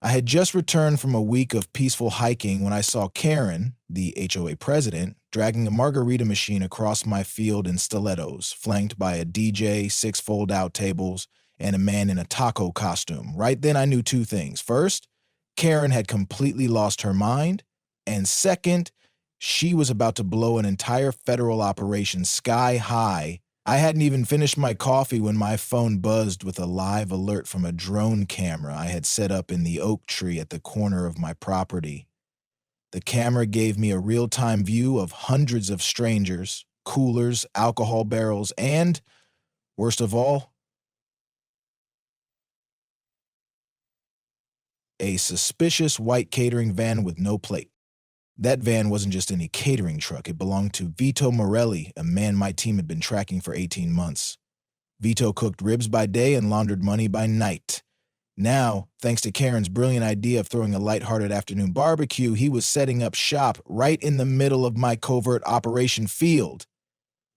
I had just returned from a week of peaceful hiking when I saw Karen, the HOA president, dragging a margarita machine across my field in stilettos, flanked by a DJ, 6 fold-out tables, and a man in a taco costume. Right then I knew two things. First, Karen had completely lost her mind, and second, she was about to blow an entire federal operation sky high. I hadn't even finished my coffee when my phone buzzed with a live alert from a drone camera I had set up in the oak tree at the corner of my property. The camera gave me a real-time view of hundreds of strangers, coolers, alcohol barrels, and, worst of all, a suspicious white catering van with no plate. That van wasn't just any catering truck. It belonged to Vito Morelli, a man my team had been tracking for 18 months. Vito cooked ribs by day and laundered money by night. Now, thanks to Karen's brilliant idea of throwing a lighthearted afternoon barbecue, he was setting up shop right in the middle of my covert operation field.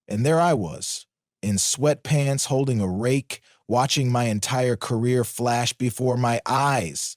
And there I was, in sweatpants, holding a rake, watching my entire career flash before my eyes.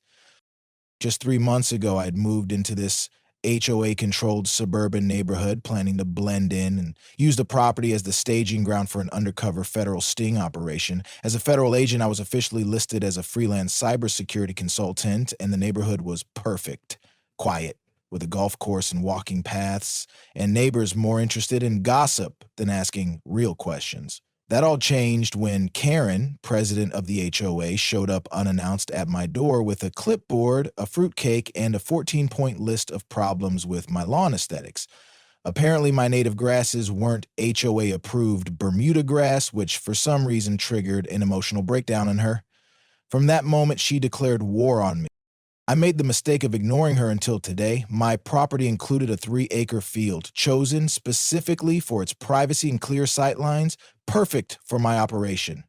Just 3 months ago, I had moved into this HOA-controlled suburban neighborhood, planning to blend in and use the property as the staging ground for an undercover federal sting operation. As a federal agent, I was officially listed as a freelance cybersecurity consultant, and the neighborhood was perfect, quiet, with a golf course and walking paths, and neighbors more interested in gossip than asking real questions. That all changed when Karen, president of the HOA, showed up unannounced at my door with a clipboard, a fruitcake, and a 14-point list of problems with my lawn aesthetics. Apparently, my native grasses weren't HOA-approved Bermuda grass, which for some reason triggered an emotional breakdown in her. From that moment, she declared war on me. I made the mistake of ignoring her until today. My property included a 3-acre field, chosen specifically for its privacy and clear sightlines, perfect for my operation.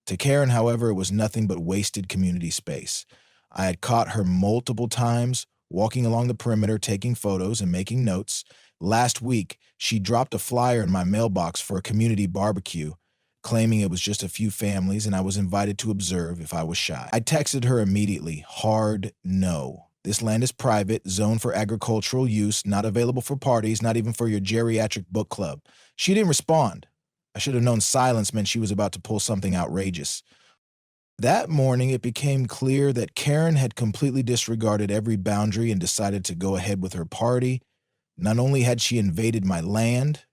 To Karen, however, it was nothing but wasted community space. I had caught her multiple times, walking along the perimeter, taking photos and making notes. Last week, she dropped a flyer in my mailbox for a community barbecue, claiming it was just a few families and I was invited to observe if I was shy. I texted her immediately, hard no. This land is private, zoned for agricultural use, not available for parties, not even for your geriatric book club. She didn't respond. I should have known silence meant she was about to pull something outrageous. That morning, it became clear that Karen had completely disregarded every boundary and decided to go ahead with her party. Not only had she invaded my land,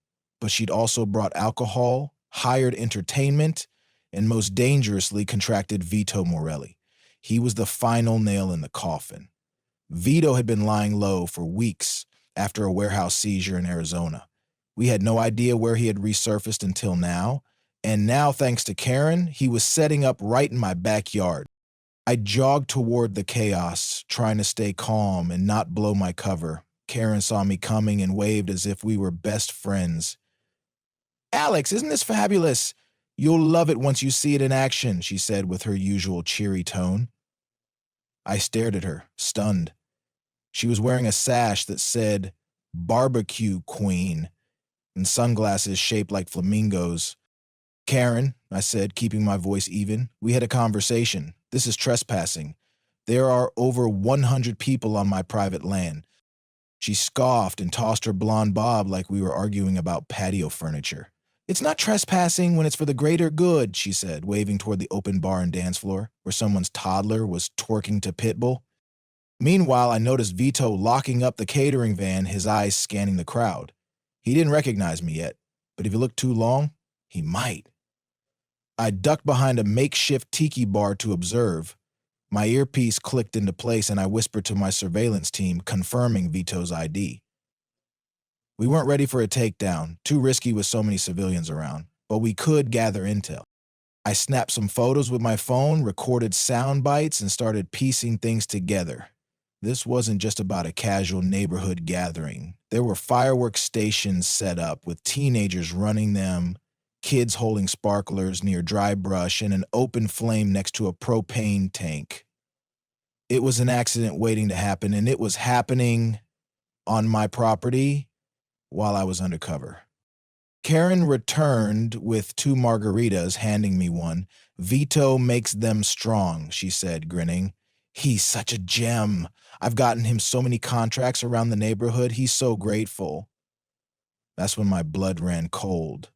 but she'd also brought alcohol, hired entertainment, and most dangerously contracted Vito Morelli. He was the final nail in the coffin. Vito had been lying low for weeks after a warehouse seizure in Arizona. We had no idea where he had resurfaced until now, and now, thanks to Karen, he was setting up right in my backyard. I jogged toward the chaos, trying to stay calm and not blow my cover. Karen saw me coming and waved as if we were best friends. "Alex, isn't this fabulous? You'll love it once you see it in action," she said with her usual cheery tone. I stared at her, stunned. She was wearing a sash that said, "Barbecue Queen," and sunglasses shaped like flamingos. "Karen," I said, keeping my voice even, "we had a conversation. This is trespassing. There are over 100 people on my private land." She scoffed and tossed her blonde bob like we were arguing about patio furniture. "It's not trespassing when it's for the greater good," she said, waving toward the open bar and dance floor, where someone's toddler was twerking to Pitbull. Meanwhile, I noticed Vito locking up the catering van, his eyes scanning the crowd. He didn't recognize me yet, but if he looked too long, he might. I ducked behind a makeshift tiki bar to observe. My earpiece clicked into place and I whispered to my surveillance team, confirming Vito's ID. We weren't ready for a takedown, too risky with so many civilians around, but we could gather intel. I snapped some photos with my phone, recorded sound bites, and started piecing things together. This wasn't just about a casual neighborhood gathering. There were fireworks stations set up with teenagers running them, kids holding sparklers near dry brush, and an open flame next to a propane tank. It was an accident waiting to happen, and it was happening on my property while I was undercover. Karen returned with 2 margaritas, handing me one. "Vito makes them strong," she said, grinning. He's such a gem. I've gotten him so many contracts around the neighborhood. He's so grateful. That's when my blood ran cold.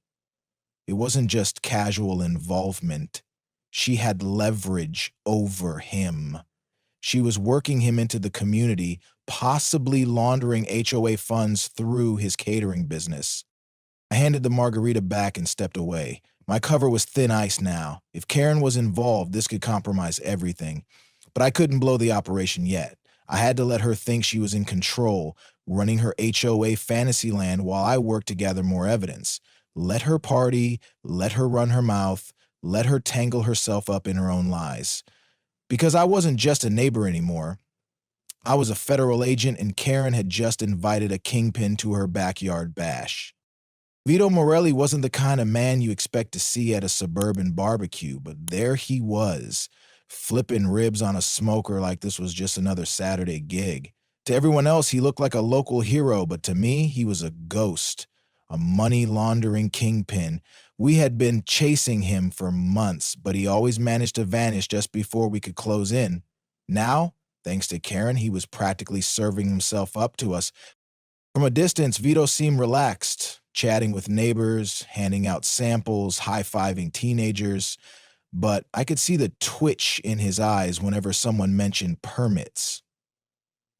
It wasn't just casual involvement. She had leverage over him. She was working him into the community, possibly laundering HOA funds through his catering business. I handed the margarita back and stepped away. My cover was thin ice now. If Karen was involved, this could compromise everything. But I couldn't blow the operation yet. I had to let her think she was in control, running her HOA fantasy land while I worked to gather more evidence. Let her party, let her run her mouth, let her tangle herself up in her own lies. Because I wasn't just a neighbor anymore. I was a federal agent, and Karen had just invited a kingpin to her backyard bash. Vito Morelli wasn't the kind of man you expect to see at a suburban barbecue, but there he was, flipping ribs on a smoker like this was just another Saturday gig. To everyone else, he looked like a local hero, but to me, he was a ghost, a money-laundering kingpin. We had been chasing him for months, but he always managed to vanish just before we could close in. Now, thanks to Karen, he was practically serving himself up to us. From a distance, Vito seemed relaxed, chatting with neighbors, handing out samples, high-fiving teenagers, but I could see the twitch in his eyes whenever someone mentioned permits.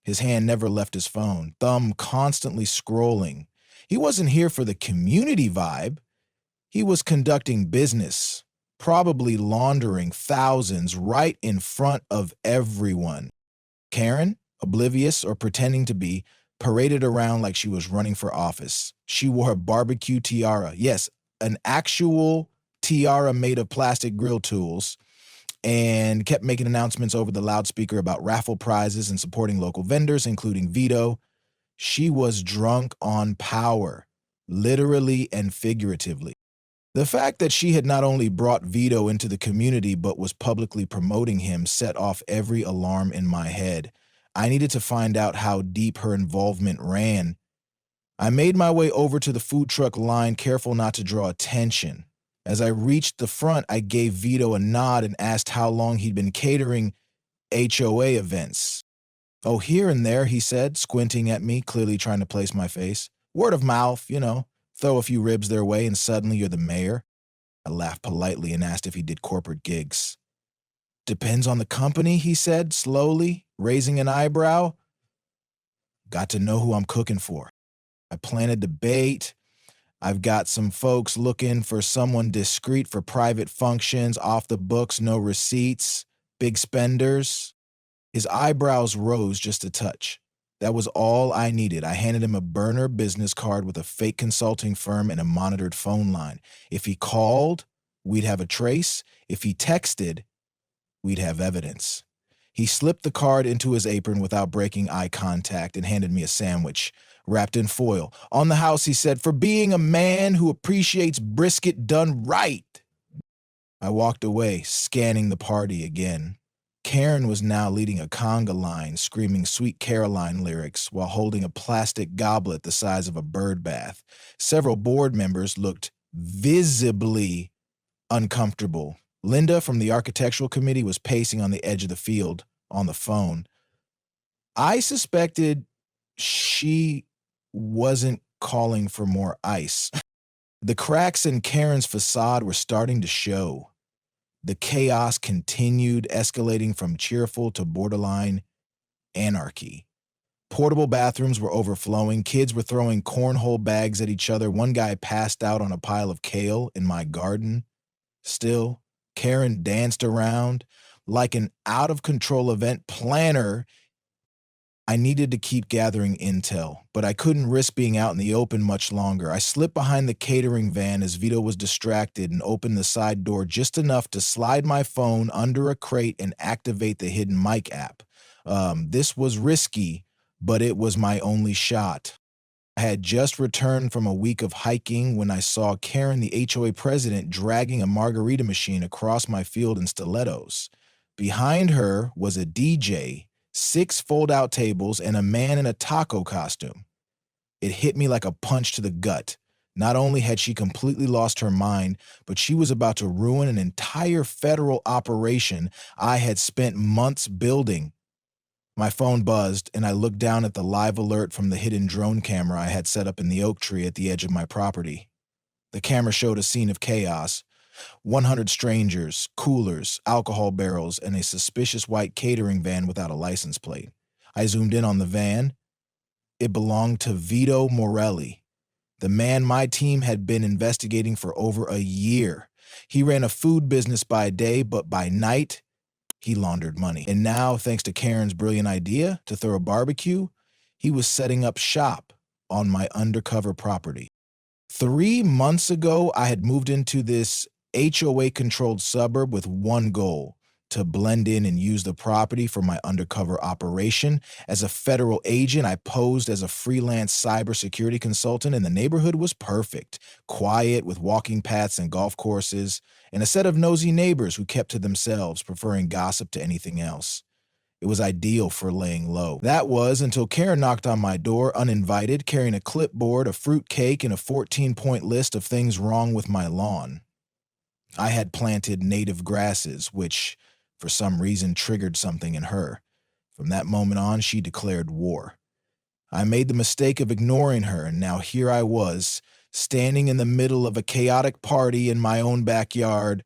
His hand never left his phone, thumb constantly scrolling. He wasn't here for the community vibe. He was conducting business, probably laundering thousands right in front of everyone. Karen, oblivious or pretending to be, paraded around like she was running for office. She wore a barbecue tiara. Yes, an actual tiara made of plastic grill tools, and kept making announcements over the loudspeaker about raffle prizes and supporting local vendors, including Vito. She was drunk on power, literally and figuratively. The fact that she had not only brought Vito into the community but was publicly promoting him set off every alarm in my head. I needed to find out how deep her involvement ran. I made my way over to the food truck line, careful not to draw attention. As I reached the front, I gave Vito a nod and asked how long he'd been catering HOA events. "Oh, here and there," he said, squinting at me, clearly trying to place my face. "Word of mouth, throw a few ribs their way and suddenly you're the mayor." I laughed politely and asked if he did corporate gigs. "Depends on the company," he said, slowly, raising an eyebrow. "Got to know who I'm cooking for." I planted the bait. I've got some folks looking for someone discreet for private functions, off the books, no receipts, big spenders. His eyebrows rose just a touch. That was all I needed. I handed him a burner business card with a fake consulting firm and a monitored phone line. If he called, we'd have a trace. If he texted, we'd have evidence. He slipped the card into his apron without breaking eye contact and handed me a sandwich, wrapped in foil. "On the house," he said, "for being a man who appreciates brisket done right." I walked away, scanning the party again. Karen was now leading a conga line, screaming Sweet Caroline lyrics while holding a plastic goblet the size of a bird bath. Several board members looked visibly uncomfortable. Linda from the architectural committee was pacing on the edge of the field on the phone. I suspected she wasn't calling for more ice. The cracks in Karen's facade were starting to show. The chaos continued, escalating from cheerful to borderline anarchy. Portable bathrooms were overflowing. Kids were throwing cornhole bags at each other. One guy passed out on a pile of kale in my garden. Still, Karen danced around like an out-of-control event planner. I needed to keep gathering intel, but I couldn't risk being out in the open much longer. I slipped behind the catering van as Vito was distracted and opened the side door just enough to slide my phone under a crate and activate the hidden mic app. This was risky, but it was my only shot. I had just returned from a week of hiking when I saw Karen, the HOA president, dragging a margarita machine across my field in stilettos. Behind her was a DJ, 6 fold-out tables, and a man in a taco costume. It hit me like a punch to the gut. Not only had she completely lost her mind, but she was about to ruin an entire federal operation I had spent months building. My phone buzzed, and I looked down at the live alert from the hidden drone camera I had set up in the oak tree at the edge of my property. The camera showed a scene of chaos: 100 strangers, coolers, alcohol barrels, and a suspicious white catering van without a license plate. I zoomed in on the van. It belonged to Vito Morelli, the man my team had been investigating for over a year. He ran a food business by day, but by night, he laundered money. And now, thanks to Karen's brilliant idea to throw a barbecue, he was setting up shop on my undercover property. 3 months ago, I had moved into this HOA-controlled suburb with one goal: to blend in and use the property for my undercover operation. As a federal agent, I posed as a freelance cybersecurity consultant, and the neighborhood was perfect: quiet, with walking paths and golf courses, and a set of nosy neighbors who kept to themselves, preferring gossip to anything else. It was ideal for laying low. That was until Karen knocked on my door uninvited, carrying a clipboard, a fruit cake, and a 14-point list of things wrong with my lawn. I had planted native grasses, which, for some reason, triggered something in her. From that moment on, she declared war. I made the mistake of ignoring her, and now here I was, standing in the middle of a chaotic party in my own backyard.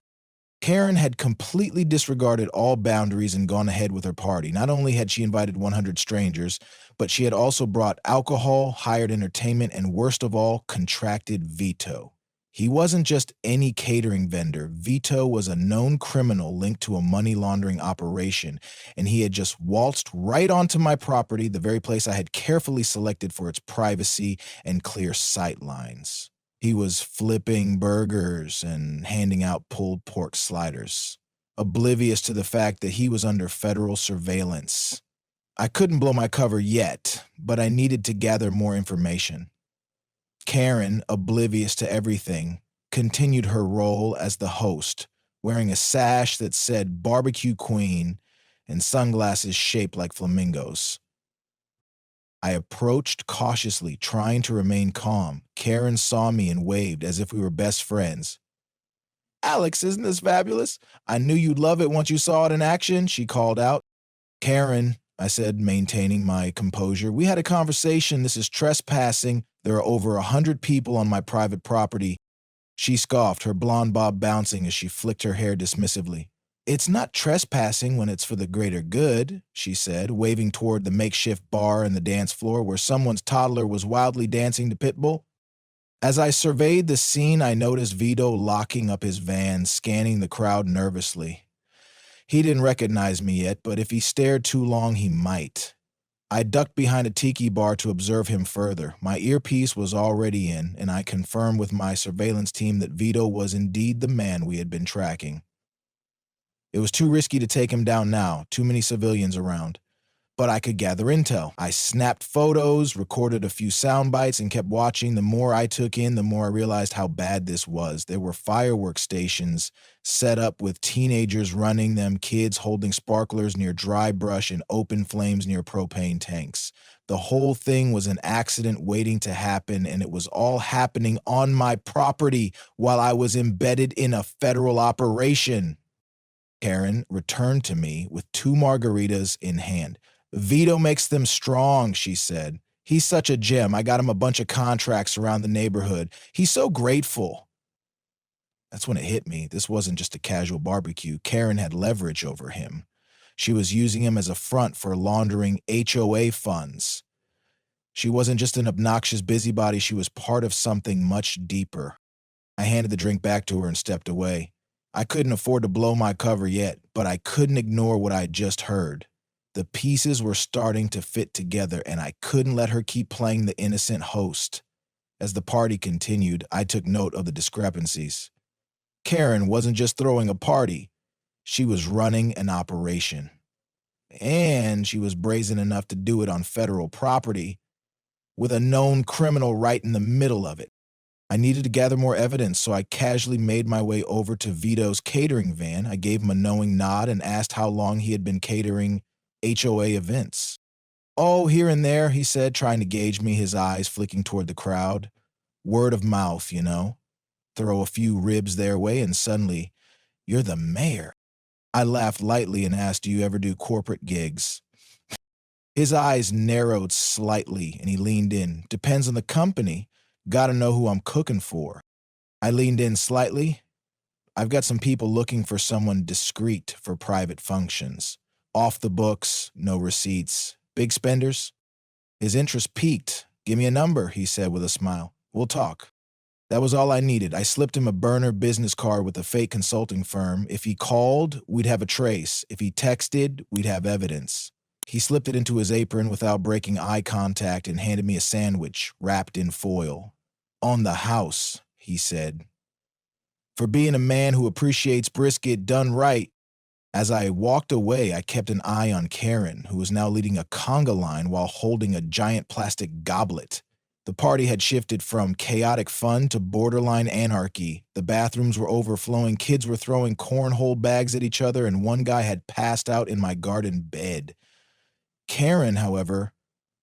Karen had completely disregarded all boundaries and gone ahead with her party. Not only had she invited 100 strangers, but she had also brought alcohol, hired entertainment, and worst of all, contracted Vito. He wasn't just any catering vendor. Vito was a known criminal linked to a money laundering operation, and he had just waltzed right onto my property, the very place I had carefully selected for its privacy and clear sight lines. He was flipping burgers and handing out pulled pork sliders, oblivious to the fact that he was under federal surveillance. I couldn't blow my cover yet, but I needed to gather more information. Karen, oblivious to everything, continued her role as the host, wearing a sash that said Barbecue Queen and sunglasses shaped like flamingos. I approached cautiously, trying to remain calm. Karen saw me and waved as if we were best friends. "Alex, isn't this fabulous? I knew you'd love it once you saw it in action," she called out. "Karen," I said, maintaining my composure, "we had a conversation. This is trespassing. There are over 100 people on my private property." She scoffed, her blonde bob bouncing as she flicked her hair dismissively. "It's not trespassing when it's for the greater good," she said, waving toward the makeshift bar and the dance floor where someone's toddler was wildly dancing to Pitbull. As I surveyed the scene, I noticed Vito locking up his van, scanning the crowd nervously. He didn't recognize me yet, but if he stared too long, he might. I ducked behind a tiki bar to observe him further. My earpiece was already in, and I confirmed with my surveillance team that Vito was indeed the man we had been tracking. It was too risky to take him down now, too many civilians around. But I could gather intel. I snapped photos, recorded a few sound bites, and kept watching. The more I took in, the more I realized how bad this was. There were fireworks stations set up with teenagers running them, kids holding sparklers near dry brush, and open flames near propane tanks. The whole thing was an accident waiting to happen, and it was all happening on my property while I was embedded in a federal operation. Karen returned to me with 2 margaritas in hand. "Vito makes them strong," she said. "He's such a gem. I got him a bunch of contracts around the neighborhood. He's so grateful." That's when it hit me. This wasn't just a casual barbecue. Karen had leverage over him. She was using him as a front for laundering HOA funds. She wasn't just an obnoxious busybody. She was part of something much deeper. I handed the drink back to her and stepped away. I couldn't afford to blow my cover yet, but I couldn't ignore what I had just heard. The pieces were starting to fit together, and I couldn't let her keep playing the innocent host. As the party continued, I took note of the discrepancies. Karen wasn't just throwing a party. She was running an operation. And she was brazen enough to do it on federal property, with a known criminal right in the middle of it. I needed to gather more evidence, so I casually made my way over to Vito's catering van. I gave him a knowing nod and asked how long he had been catering HOA events. "Oh, here and there," he said, trying to gauge me, his eyes flicking toward the crowd. Word of mouth, you know? Throw a few ribs their way and suddenly, you're the mayor. I laughed lightly and asked, do you ever do corporate gigs? His eyes narrowed slightly and he leaned in. Depends on the company. Gotta know who I'm cooking for. I leaned in slightly. I've got some people looking for someone discreet for private functions. Off the books, no receipts. Big spenders? His interest piqued. Give me a number, he said with a smile. We'll talk. That was all I needed. I slipped him a burner business card with a fake consulting firm. If he called, we'd have a trace. If he texted, we'd have evidence. He slipped it into his apron without breaking eye contact and handed me a sandwich wrapped in foil. On the house, he said. For being a man who appreciates brisket done right. As I walked away, I kept an eye on Karen, who was now leading a conga line while holding a giant plastic goblet. The party had shifted from chaotic fun to borderline anarchy. The bathrooms were overflowing, kids were throwing cornhole bags at each other, and one guy had passed out in my garden bed. Karen, however,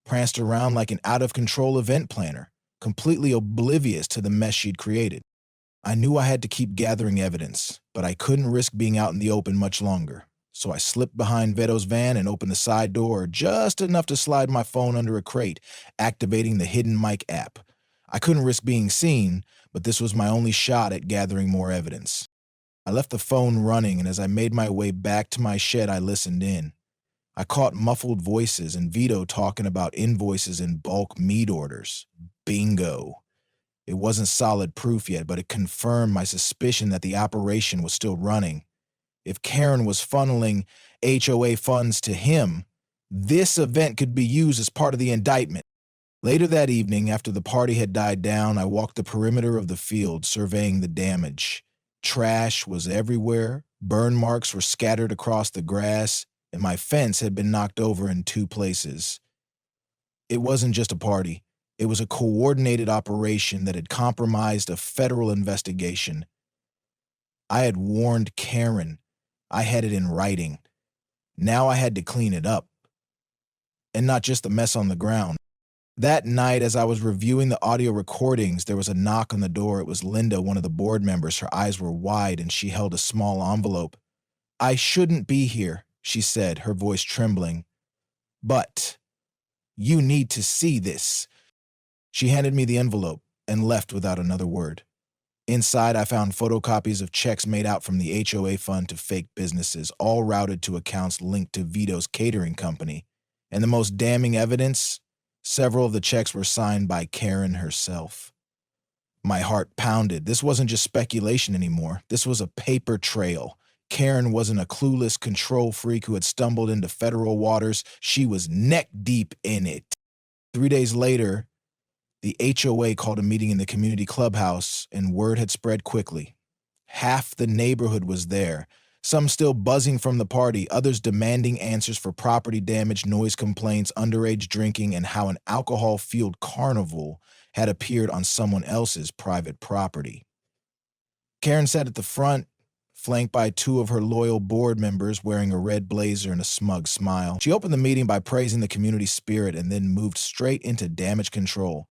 pranced around like an out-of-control event planner, completely oblivious to the mess she'd created. I knew I had to keep gathering evidence, but I couldn't risk being out in the open much longer. So I slipped behind Veto's van and opened the side door just enough to slide my phone under a crate, activating the hidden mic app. I couldn't risk being seen, but this was my only shot at gathering more evidence. I left the phone running, and as I made my way back to my shed, I listened in. I caught muffled voices and Vito talking about invoices and bulk meat orders. Bingo. It wasn't solid proof yet, but it confirmed my suspicion that the operation was still running. If Karen was funneling HOA funds to him, this event could be used as part of the indictment. Later that evening, after the party had died down, I walked the perimeter of the field, surveying the damage. Trash was everywhere, burn marks were scattered across the grass, and my fence had been knocked over in 2 places. It wasn't just a party. It was a coordinated operation that had compromised a federal investigation. I had warned Karen. I had it in writing. Now I had to clean it up. And not just the mess on the ground. That night, as I was reviewing the audio recordings, there was a knock on the door. It was Linda, one of the board members. Her eyes were wide and she held a small envelope. I shouldn't be here, she said, her voice trembling. But you need to see this. She handed me the envelope and left without another word. Inside, I found photocopies of checks made out from the HOA fund to fake businesses, all routed to accounts linked to Vito's catering company. And the most damning evidence, several of the checks were signed by Karen herself. My heart pounded. This wasn't just speculation anymore. This was a paper trail. Karen wasn't a clueless control freak who had stumbled into federal waters. She was neck deep in it. 3 days later, the HOA called a meeting in the community clubhouse, and word had spread quickly. Half the neighborhood was there, some still buzzing from the party, others demanding answers for property damage, noise complaints, underage drinking, and how an alcohol-fueled carnival had appeared on someone else's private property. Karen sat at the front, flanked by 2 of her loyal board members wearing a red blazer and a smug smile. She opened the meeting by praising the community spirit and then moved straight into damage control.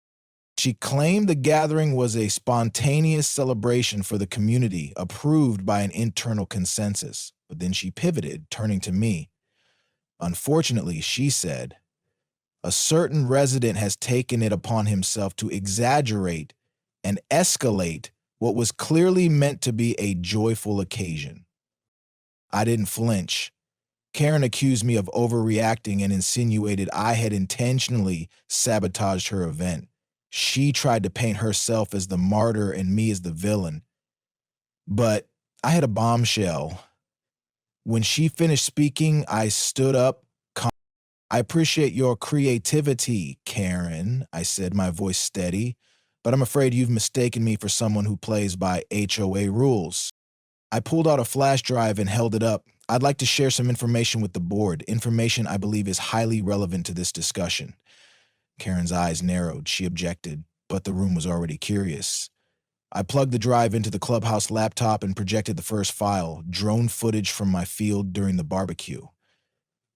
She claimed the gathering was a spontaneous celebration for the community, approved by an internal consensus. But then she pivoted, turning to me. Unfortunately, she said, a certain resident has taken it upon himself to exaggerate and escalate what was clearly meant to be a joyful occasion. I didn't flinch. Karen accused me of overreacting and insinuated I had intentionally sabotaged her event. She tried to paint herself as the martyr and me as the villain. But I had a bombshell. When she finished speaking, I stood up. I appreciate your creativity, Karen, I said, my voice steady, but I'm afraid you've mistaken me for someone who plays by HOA rules. I pulled out a flash drive and held it up. I'd like to share some information with the board, information I believe is highly relevant to this discussion. Karen's eyes narrowed. She objected, but the room was already curious. I plugged the drive into the clubhouse laptop and projected the first file, drone footage from my field during the barbecue.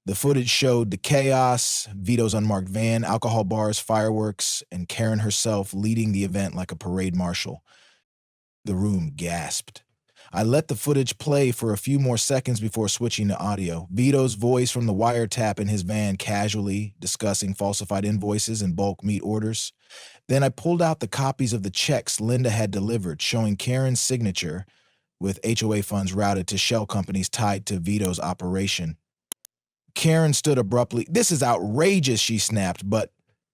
The footage showed the chaos, Vito's unmarked van, alcohol bars, fireworks, and Karen herself leading the event like a parade marshal. The room gasped. I let the footage play for a few more seconds before switching to audio. Vito's voice from the wiretap in his van casually discussing falsified invoices and bulk meat orders. Then I pulled out the copies of the checks Linda had delivered, showing Karen's signature with HOA funds routed to shell companies tied to Vito's operation. Karen stood abruptly. "This is outrageous," she snapped, but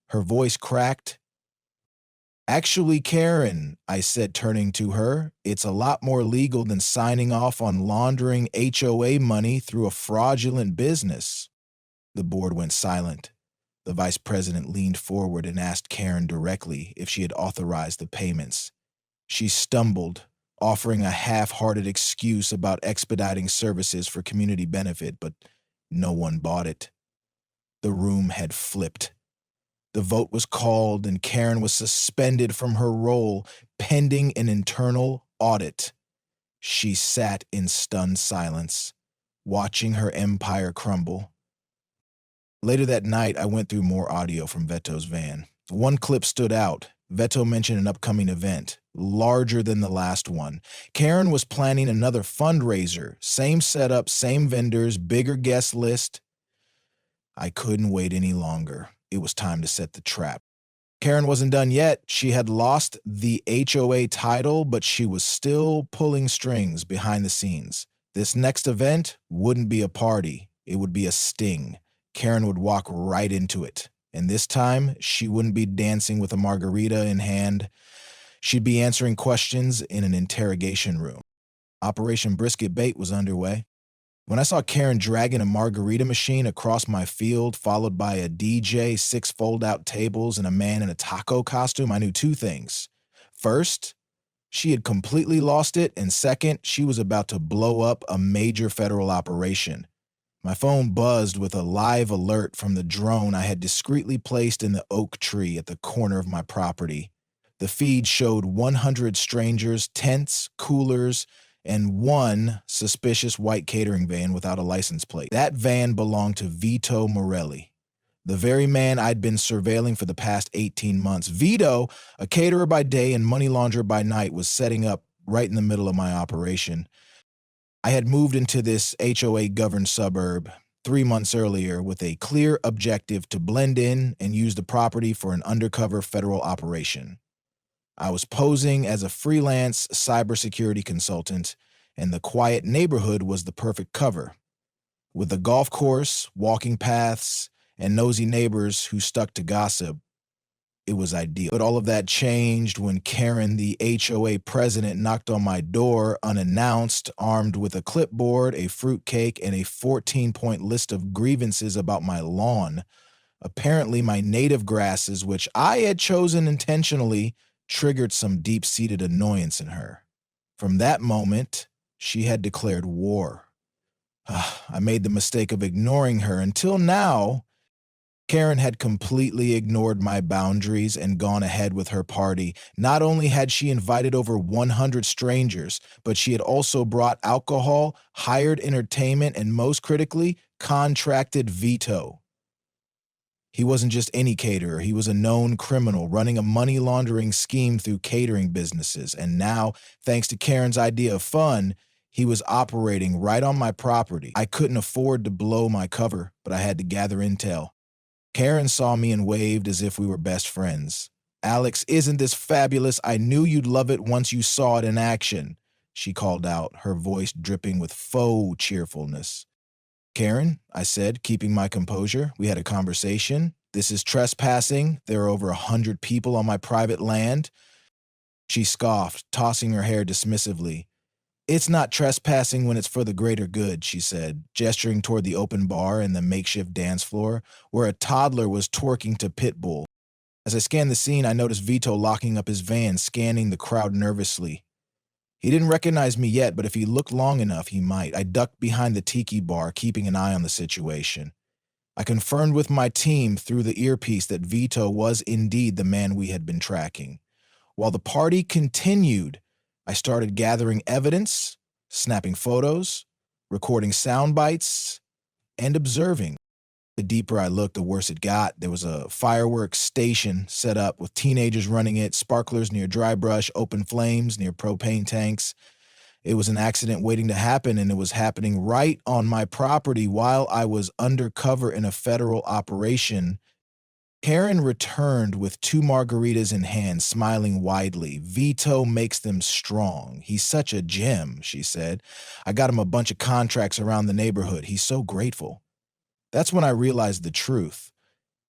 her voice cracked. "Actually, Karen," I said, turning to her, "it's a lot more legal than signing off on laundering HOA money through a fraudulent business." The board went silent. The vice president leaned forward and asked Karen directly if she had authorized the payments. She stumbled, offering a half-hearted excuse about expediting services for community benefit, but no one bought it. The room had flipped. The vote was called and Karen was suspended from her role pending an internal audit. She sat in stunned silence, watching her empire crumble. Later that night, I went through more audio from Veto's van. One clip stood out. Veto mentioned an upcoming event, larger than the last one. Karen was planning another fundraiser, same setup, same vendors, bigger guest list. I couldn't wait any longer. It was time to set the trap. Karen wasn't done yet. She had lost the HOA title, but she was still pulling strings behind the scenes. This next event wouldn't be a party. It would be a sting. Karen would walk right into it. And this time, she wouldn't be dancing with a margarita in hand. She'd be answering questions in an interrogation room. Operation Brisket Bait was underway. When I saw Karen dragging a margarita machine across my field, followed by a DJ, 6 fold-out tables, and a man in a taco costume, I knew two things. First, she had completely lost it, and second, she was about to blow up a major federal operation. My phone buzzed with a live alert from the drone I had discreetly placed in the oak tree at the corner of my property. The feed showed 100 strangers, tents, coolers, and one suspicious white catering van without a license plate. That van belonged to Vito Morelli, the very man I'd been surveilling for the past 18 months. Vito, a caterer by day and money launderer by night, was setting up right in the middle of my operation. I had moved into this HOA-governed suburb 3 months earlier with a clear objective to blend in and use the property for an undercover federal operation. I was posing as a freelance cybersecurity consultant, and the quiet neighborhood was the perfect cover. With a golf course, walking paths, and nosy neighbors who stuck to gossip, it was ideal. But all of that changed when Karen, the HOA president, knocked on my door unannounced, armed with a clipboard, a fruitcake, and a 14-point list of grievances about my lawn. Apparently, my native grasses, which I had chosen intentionally, triggered some deep-seated annoyance in her. From that moment, she had declared war. I made the mistake of ignoring her. Until now, Karen had completely ignored my boundaries and gone ahead with her party. Not only had she invited over 100 strangers, but she had also brought alcohol, hired entertainment, and most critically, contracted Vito. He wasn't just any caterer. He was a known criminal running a money laundering scheme through catering businesses. And now, thanks to Karen's idea of fun, he was operating right on my property. I couldn't afford to blow my cover, but I had to gather intel. Karen saw me and waved as if we were best friends. "Alex, isn't this fabulous? I knew you'd love it once you saw it in action," she called out, her voice dripping with faux cheerfulness. "Karen," I said, keeping my composure, "we had a conversation. This is trespassing. There are over 100 people on my private land." She scoffed, tossing her hair dismissively. "It's not trespassing when it's for the greater good," she said, gesturing toward the open bar and the makeshift dance floor, where a toddler was twerking to Pitbull. As I scanned the scene, I noticed Vito locking up his van, scanning the crowd nervously. He didn't recognize me yet, but if he looked long enough, he might. I ducked behind the tiki bar, keeping an eye on the situation. I confirmed with my team through the earpiece that Vito was indeed the man we had been tracking. While the party continued, I started gathering evidence, snapping photos, recording sound bites, and observing. The deeper I looked, the worse it got. There was a fireworks station set up with teenagers running it, sparklers near dry brush, open flames near propane tanks. It was an accident waiting to happen, and it was happening right on my property while I was undercover in a federal operation. Karen returned with 2 margaritas in hand, smiling widely. Vito makes them strong. He's such a gem, she said. I got him a bunch of contracts around the neighborhood. He's so grateful. That's when I realized the truth.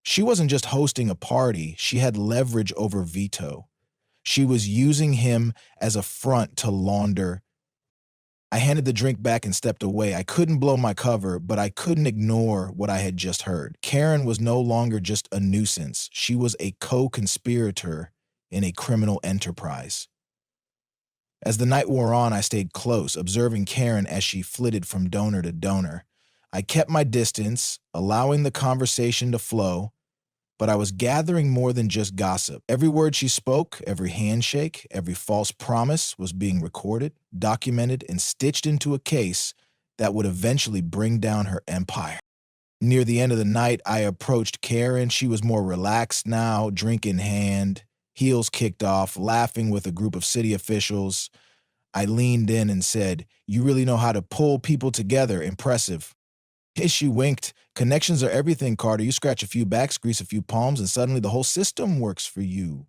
She wasn't just hosting a party, she had leverage over Vito. She was using him as a front to launder. I handed the drink back and stepped away. I couldn't blow my cover, but I couldn't ignore what I had just heard. Karen was no longer just a nuisance. She was a co-conspirator in a criminal enterprise. As the night wore on, I stayed close, observing Karen as she flitted from donor to donor. I kept my distance, allowing the conversation to flow, but I was gathering more than just gossip. Every word she spoke, every handshake, every false promise was being recorded, documented, and stitched into a case that would eventually bring down her empire. Near the end of the night, I approached Karen. She was more relaxed now, drink in hand, heels kicked off, laughing with a group of city officials. I leaned in and said, "You really know how to pull people together. Impressive." She winked. "Connections are everything, Carter. You scratch a few backs, grease a few palms, and suddenly the whole system works for you."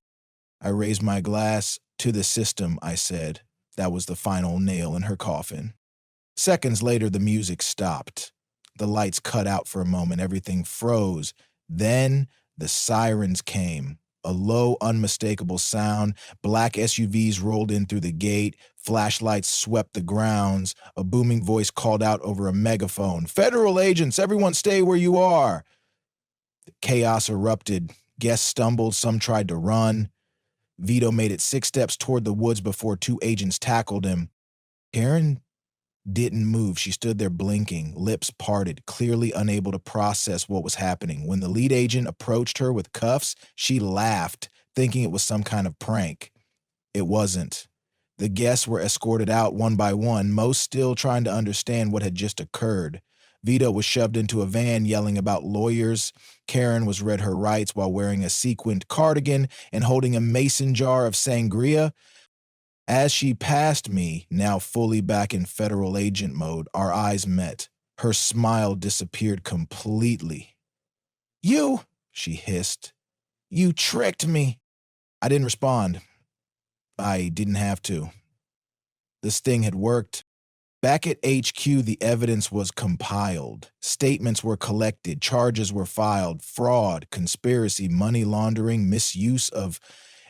I raised my glass. "To the system," I said. That was the final nail in her coffin. Seconds later, the music stopped. The lights cut out for a moment. Everything froze. Then the sirens came. A low, unmistakable sound. Black SUVs rolled in through the gate. Flashlights swept the grounds. A booming voice called out over a megaphone, "Federal agents, everyone stay where you are." The chaos erupted. Guests stumbled. Some tried to run. Vito made it 6 steps toward the woods before 2 agents tackled him. Karen didn't move. She stood there blinking, lips parted, clearly unable to process what was happening. When the lead agent approached her with cuffs, she laughed, thinking it was some kind of prank. It wasn't. The guests were escorted out one by one, most still trying to understand what had just occurred. Vito was shoved into a van yelling about lawyers. Karen was read her rights while wearing a sequined cardigan and holding a mason jar of sangria. As she passed me, now fully back in federal agent mode, our eyes met. Her smile disappeared completely. "You," she hissed. "You tricked me." I didn't respond. I didn't have to. The sting had worked. Back at HQ, the evidence was compiled. Statements were collected. Charges were filed. Fraud, conspiracy, money laundering, misuse of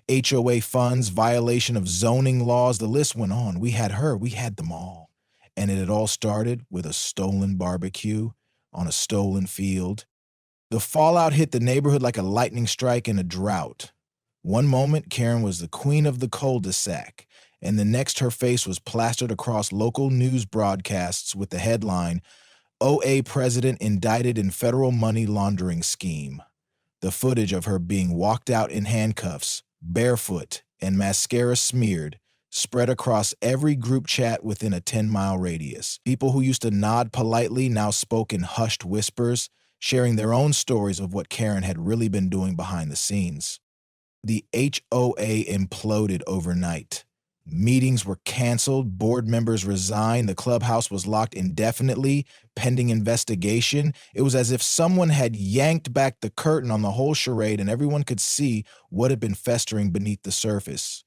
HOA funds, violation of zoning laws. The list went on. We had her. We had them all. And it had all started with a stolen barbecue on a stolen field. The fallout hit the neighborhood like a lightning strike in a drought. One moment, Karen was the queen of the cul-de-sac, and the next her face was plastered across local news broadcasts with the headline, "OA President Indicted in Federal Money Laundering Scheme." The footage of her being walked out in handcuffs, barefoot, and mascara smeared, spread across every group chat within a 10-mile radius. People who used to nod politely now spoke in hushed whispers, sharing their own stories of what Karen had really been doing behind the scenes. The HOA imploded overnight. Meetings were canceled, board members resigned, the clubhouse was locked indefinitely, pending investigation. It was as if someone had yanked back the curtain on the whole charade and everyone could see what had been festering beneath the surface.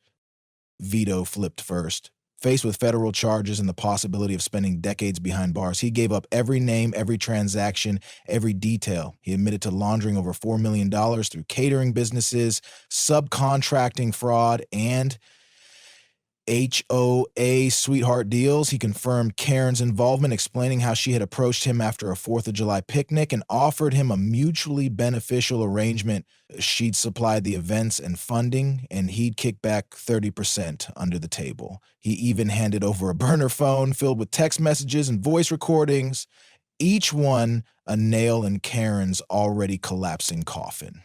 Vito flipped first. Faced with federal charges and the possibility of spending decades behind bars, he gave up every name, every transaction, every detail. He admitted to laundering over $4 million through catering businesses, subcontracting fraud, and HOA sweetheart deals. He confirmed Karen's involvement, explaining how she had approached him after a 4th of July picnic and offered him a mutually beneficial arrangement. She'd supply the events and funding, and he'd kick back 30% under the table. He even handed over a burner phone filled with text messages and voice recordings, each one a nail in Karen's already collapsing coffin.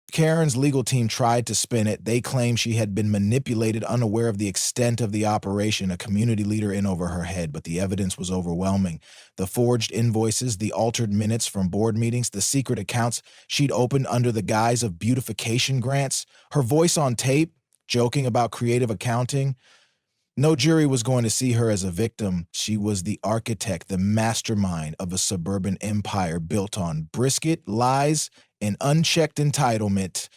Karen's legal team tried to spin it. They claimed she had been manipulated, unaware of the extent of the operation, a community leader in over her head, but the evidence was overwhelming. The forged invoices, the altered minutes from board meetings, the secret accounts she'd opened under the guise of beautification grants, her voice on tape, joking about creative accounting. No jury was going to see her as a victim. She was the architect, the mastermind of a suburban empire built on brisket, lies, and unchecked entitlement.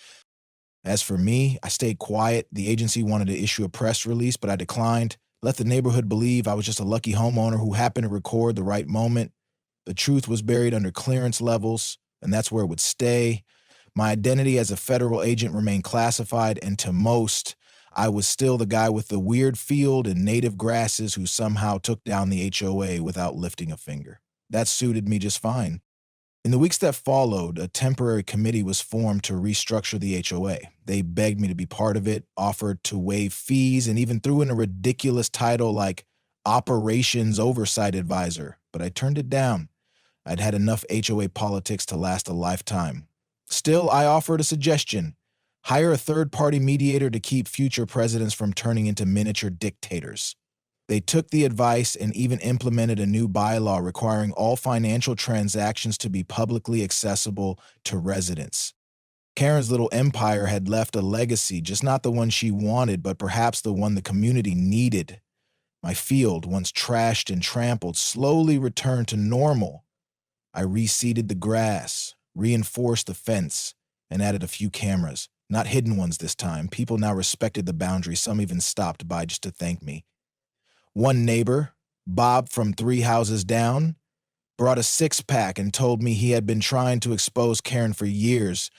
As for me, I stayed quiet. The agency wanted to issue a press release, but I declined. Let the neighborhood believe I was just a lucky homeowner who happened to record the right moment. The truth was buried under clearance levels, and that's where it would stay. My identity as a federal agent remained classified, and to most, I was still the guy with the weird field and native grasses who somehow took down the HOA without lifting a finger. That suited me just fine. In the weeks that followed, a temporary committee was formed to restructure the HOA. They begged me to be part of it, offered to waive fees, and even threw in a ridiculous title like Operations Oversight Advisor, but I turned it down. I'd had enough HOA politics to last a lifetime. Still, I offered a suggestion. Hire a third-party mediator to keep future presidents from turning into miniature dictators. They took the advice and even implemented a new bylaw requiring all financial transactions to be publicly accessible to residents. Karen's little empire had left a legacy, just not the one she wanted, but perhaps the one the community needed. My field, once trashed and trampled, slowly returned to normal. I reseeded the grass, reinforced the fence, and added a few cameras. Not hidden ones this time. People now respected the boundary. Some even stopped by just to thank me. One neighbor, Bob from 3 houses down, brought a 6-pack and told me he had been trying to expose Karen for years,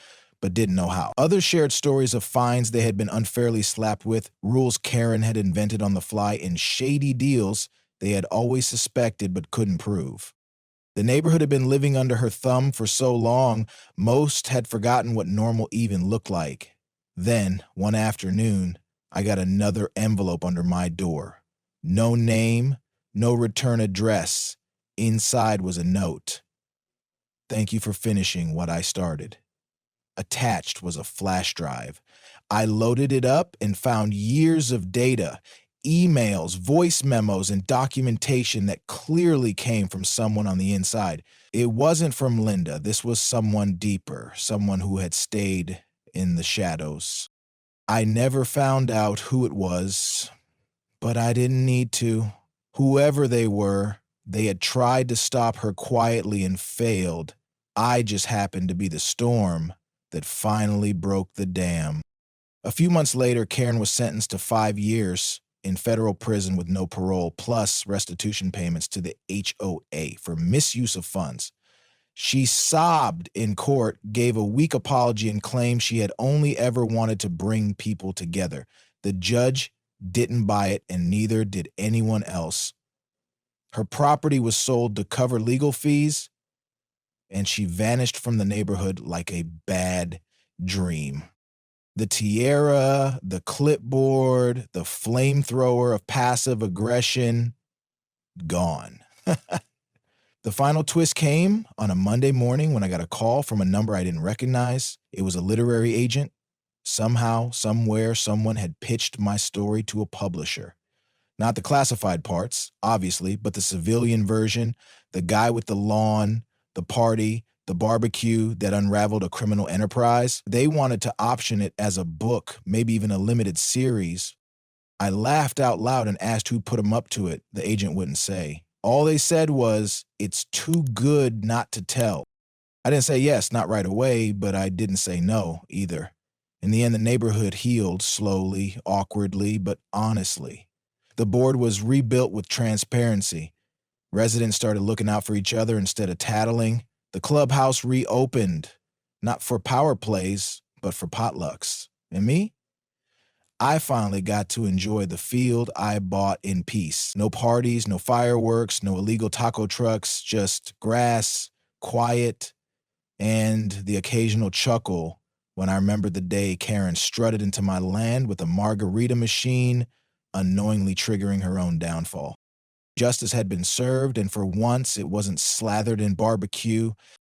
but didn't know how. Others shared stories of fines they had been unfairly slapped with, rules Karen had invented on the fly, and shady deals they had always suspected but couldn't prove. The neighborhood had been living under her thumb for so long, most had forgotten what normal even looked like. Then, one afternoon, I got another envelope under my door. No name, no return address. Inside was a note. Thank you for finishing what I started. Attached was a flash drive. I loaded it up and found years of data, emails, voice memos, and documentation that clearly came from someone on the inside. It wasn't from Linda. This was someone deeper, someone who had stayed in the shadows. I never found out who it was, but I didn't need to. Whoever they were, they had tried to stop her quietly and failed. I just happened to be the storm that finally broke the dam. A few months later, Karen was sentenced to 5 years in federal prison with no parole, plus restitution payments to the HOA for misuse of funds. She sobbed in court, gave a weak apology, and claimed she had only ever wanted to bring people together. The judge didn't buy it, and neither did anyone else. Her property was sold to cover legal fees, and she vanished from the neighborhood like a bad dream. The tiara, the clipboard, the flamethrower of passive aggression, gone. The final twist came on a Monday morning when I got a call from a number I didn't recognize. It was a literary agent. Somehow, somewhere, someone had pitched my story to a publisher. Not the classified parts, obviously, but the civilian version, the guy with the lawn, the party, the barbecue that unraveled a criminal enterprise. They wanted to option it as a book, maybe even a limited series. I laughed out loud and asked who put them up to it. The agent wouldn't say. All they said was, "It's too good not to tell." I didn't say yes, not right away, but I didn't say no either. In the end, the neighborhood healed slowly, awkwardly, but honestly. The board was rebuilt with transparency. Residents started looking out for each other instead of tattling. The clubhouse reopened, not for power plays, but for potlucks. And me? I finally got to enjoy the field I bought in peace. No parties, no fireworks, no illegal taco trucks, just grass, quiet, and the occasional chuckle when I remembered the day Karen strutted into my land with a margarita machine, unknowingly triggering her own downfall. Justice had been served, and for once it wasn't slathered in barbecue.